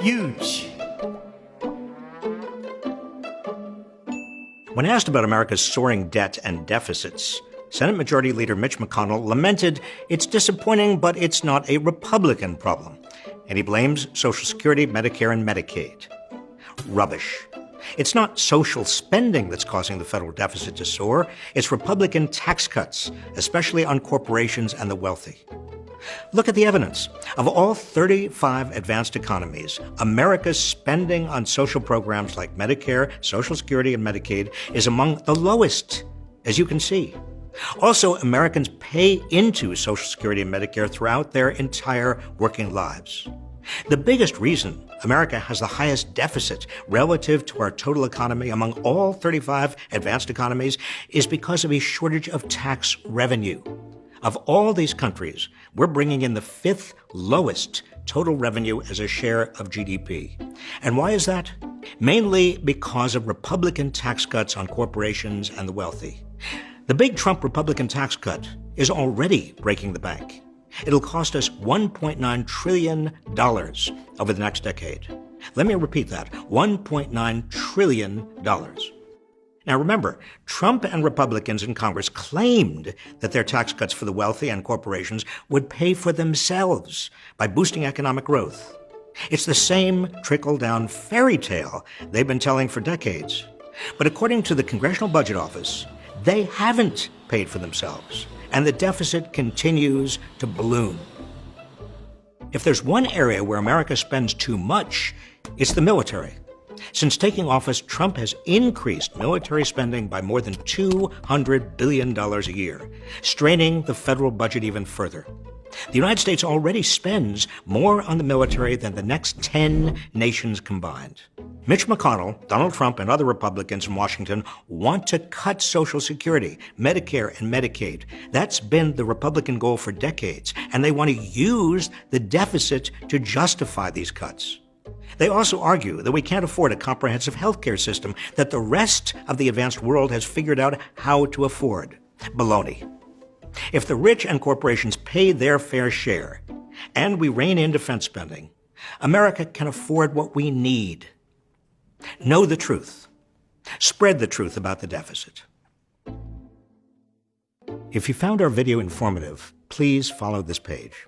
Yuge. When asked about America's soaring debt and deficits, Senate Majority Leader Mitch McConnell lamented it's disappointing, but it's not a Republican problem. And he blames Social Security, Medicare, and Medicaid. Rubbish. It's not social spending that's causing the federal deficit to soar. It's Republican tax cuts, especially on corporations and the wealthy. Look at the evidence. Of all 35 advanced economies, America's spending on social programs like Medicare, Social Security, and Medicaid is among the lowest, as you can see. Also, Americans pay into Social Security and Medicare throughout their entire working lives. The biggest reason America has the highest deficit relative to our total economy among all 35 advanced economies is because of a shortage of tax revenue. Of all these countries, we're bringing in the fifth lowest total revenue as a share of GDP. And why is that? Mainly because of Republican tax cuts on corporations and the wealthy. The big Trump Republican tax cut is already breaking the bank. It'll cost us $1.9 trillion over the next decade. Let me repeat that, $1.9 trillion. Now remember, Trump and Republicans in Congress claimed that their tax cuts for the wealthy and corporations would pay for themselves by boosting economic growth. It's the same trickle-down fairy tale they've been telling for decades. But according to the Congressional Budget Office, they haven't paid for themselves, and the deficit continues to balloon. If there's one area where America spends too much, it's the military. Since taking office, Trump has increased military spending by more than $200 billion a year, straining the federal budget even further. The United States already spends more on the military than the next 10 nations combined. Mitch McConnell, Donald Trump, and other Republicans in Washington want to cut Social Security, Medicare, and Medicaid. That's been the Republican goal for decades, and they want to use the deficit to justify these cuts. They also argue that we can't afford a comprehensive healthcare system that the rest of the advanced world has figured out how to afford. Baloney. If the rich and corporations pay their fair share, and we rein in defense spending, America can afford what we need. Know the truth. Spread the truth about the deficit. If you found our video informative, please follow this page.